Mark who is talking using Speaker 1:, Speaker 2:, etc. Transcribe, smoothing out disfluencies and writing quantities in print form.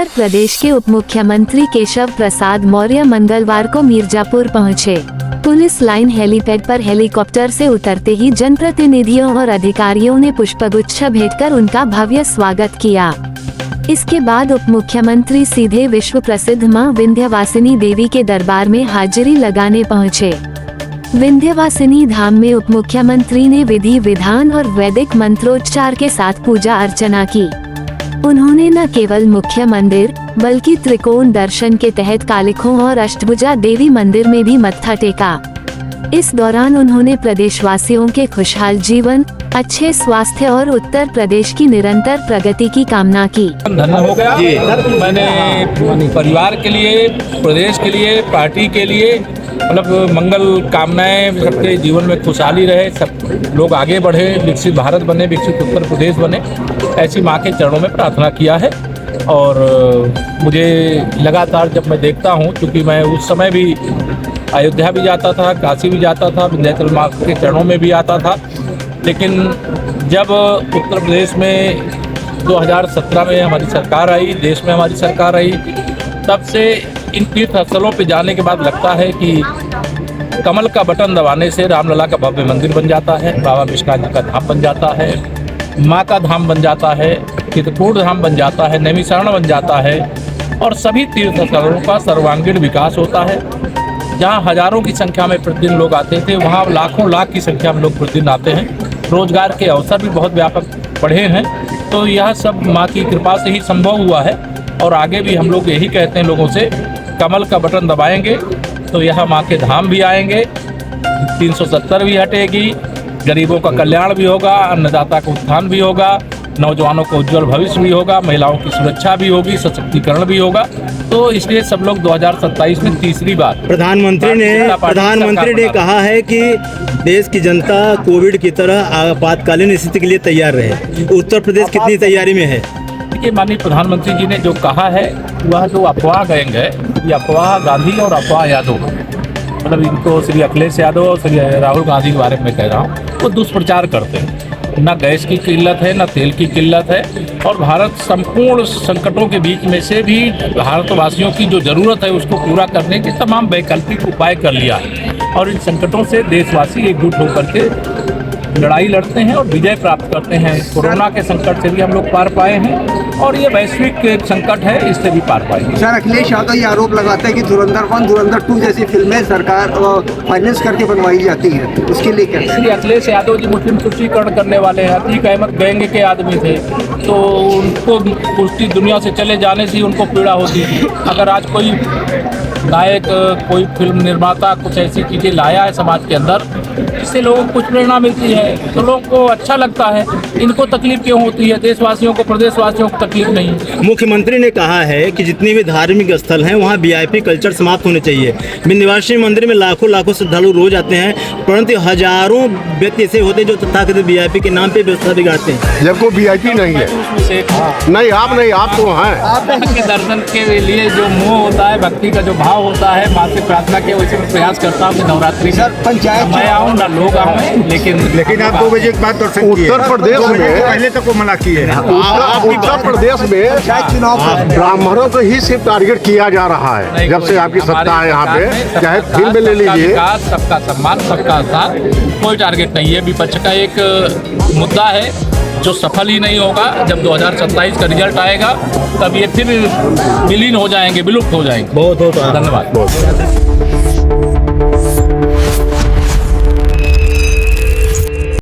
Speaker 1: उत्तर प्रदेश के उप मुख्यमंत्री केशव प्रसाद मौर्य मंगलवार को मिर्जापुर पहुंचे। पुलिस लाइन हेलीपैड पर हेलीकॉप्टर से उतरते ही जनप्रतिनिधियों और अधिकारियों ने पुष्पगुच्छ भेंटकर उनका भव्य स्वागत किया। इसके बाद उप मुख्यमंत्री सीधे विश्व प्रसिद्ध मां विंध्यवासिनी देवी के दरबार में हाजिरी लगाने पहुंचे। विंध्यवासिनी धाम में उप मुख्यमंत्री ने विधि विधान और वैदिक मंत्रोच्चार के साथ पूजा अर्चना की। उन्होंने न केवल मुख्य मंदिर बल्कि त्रिकोण दर्शन के तहत कालिखों और अष्टभुजा देवी मंदिर में भी मत्था टेका। इस दौरान उन्होंने प्रदेशवासियों के खुशहाल जीवन, अच्छे स्वास्थ्य और उत्तर प्रदेश की निरंतर प्रगति की कामना की।
Speaker 2: धन्य हो गया जी। मैंने परिवार के लिए, प्रदेश के लिए, पार्टी के लिए मतलब मंगल कामनाएं, सबके जीवन में खुशहाली रहे, सब लोग आगे बढ़े, विकसित भारत बने, विकसित उत्तर प्रदेश बने, ऐसी माँ के चरणों में प्रार्थना किया है। और मुझे लगातार जब मैं देखता हूँ, क्योंकि मैं उस समय भी अयोध्या भी जाता था, काशी भी जाता था, विंध्याचल माँ के चरणों में भी आता था, लेकिन जब उत्तर प्रदेश में 2017 में हमारी सरकार आई, देश में हमारी सरकार आई, तब से इन तीर्थ स्थलों पे जाने के बाद लगता है कि कमल का बटन दबाने से रामलला का भव्य मंदिर बन जाता है, बाबा विश्वनाथ जी का धाम बन जाता है, माँ का धाम बन जाता है, चित्रकूट धाम बन जाता है, नैमिषारण्य बन जाता है, और सभी तीर्थ स्थलों का सर्वांगीण विकास होता है। जहाँ हजारों की संख्या में प्रतिदिन लोग आते थे, वहाँ लाखों लाख की संख्या में लोग प्रतिदिन आते हैं। रोजगार के अवसर भी बहुत व्यापक बढ़े हैं। तो यह सब माँ की कृपा से ही संभव हुआ है। और आगे भी हम लोग यही कहते हैं लोगों से, कमल का बटन दबाएंगे तो यह माँ के धाम भी आएंगे, 370 भी हटेगी, गरीबों का कल्याण भी होगा, अन्नदाता का उत्थान भी होगा, नौजवानों को उज्जवल भविष्य भी होगा, महिलाओं की सुरक्षा भी होगी, सशक्तिकरण भी होगा। तो इसलिए सब लोग 2027 में तीसरी बार
Speaker 3: प्रधानमंत्री ने कहा है कि देश की जनता कोविड की तरह आपातकालीन स्थिति के लिए तैयार रहे। उत्तर प्रदेश कितनी तैयारी में है?
Speaker 2: देखिए, माननीय प्रधानमंत्री जी ने जो कहा है, वह जो अफवाह गैंग है, ये अफवाह गांधी और अफवाह यादव, मतलब इनको श्री अखिलेश यादव और श्री राहुल गांधी के बारे में कह रहा हूँ, वो दुष्प्रचार करते हैं। न गैस की किल्लत है, न तेल की किल्लत है, और भारत संपूर्ण संकटों के बीच में से भी भारतवासियों की जो ज़रूरत है उसको पूरा करने के तमाम वैकल्पिक उपाय कर लिया है। और इन संकटों से देशवासी एकजुट होकर के लड़ाई लड़ते हैं और विजय प्राप्त करते हैं। कोरोना के संकट से भी हम लोग पार पाए हैं, और ये वैश्विक एक संकट है, इससे भी पार पाएंगे।
Speaker 4: सर, अखिलेश यादव ये आरोप लगाते हैं कि धुरंधर 1, धुरंधर 2 जैसी फिल्में सरकार फाइनेंस करके बनवाई जाती है, उसके लिए क्या?
Speaker 2: श्री अखिलेश यादव जी मुस्लिम तुष्टीकरण करने वाले हैं, अतीक अहमद गैंग के आदमी थे, तो उनको पुष्टि दुनिया से चले जाने से ही उनको पीड़ा होती थी। अगर आज कोई नायक, कोई फिल्म निर्माता कुछ ऐसी चीज़ें लाया है समाज के अंदर, इससे लोगों को कुछ प्रेरणा मिलती है, तो लोगों को अच्छा लगता है। इनको तकलीफ क्यों होती है? देशवासियों को, प्रदेशवासियों को तकलीफ नहीं।
Speaker 3: मुख्यमंत्री ने कहा है कि जितने भी धार्मिक स्थल हैं वहाँ VIP कल्चर समाप्त होने चाहिए। विंध्यवासिनी मंदिर में लाखों श्रद्धालु रोज आते हैं, परंतु हजारों व्यक्ति ऐसे होते हैं जो तथाकथित VIP के नाम पे व्यवस्था बिगाड़ते हैं।
Speaker 5: जब कोई VIP नहीं है, नहीं आप तो हैं।
Speaker 2: के दर्शन के लिए जो मोह होता है, भक्ति का जो भाव होता है, माँ से प्रार्थना के वैसे मैं प्रयास करता हूँ कि नवरात्रि
Speaker 4: पंचायत
Speaker 2: मैं आऊँ ना लोग आऊँ, लेकिन
Speaker 5: आप 2 बजे के बाद दर्शन किए। उत्तर प्रदेश में
Speaker 3: पहले तक वो मना किए हैं।
Speaker 5: उत्तर प्रदेश में
Speaker 4: चुनाव
Speaker 5: ब्राह्मणों को ही सिर्फ टारगेट किया जा रहा है। जब से आपकी सत्ता है यहाँ पे, चाहे फिल्म ले लीजिए,
Speaker 2: सबका सम्मान, सबका साथ, कोई टारगेट नहीं है। विपक्ष का एक मुद्दा है जो सफल ही नहीं होगा। जब 2027 का रिजल्ट आएगा तब ये फिर विलीन हो जाएंगे, विलुप्त हो जाएंगे।
Speaker 3: बहुत
Speaker 2: धन्यवाद।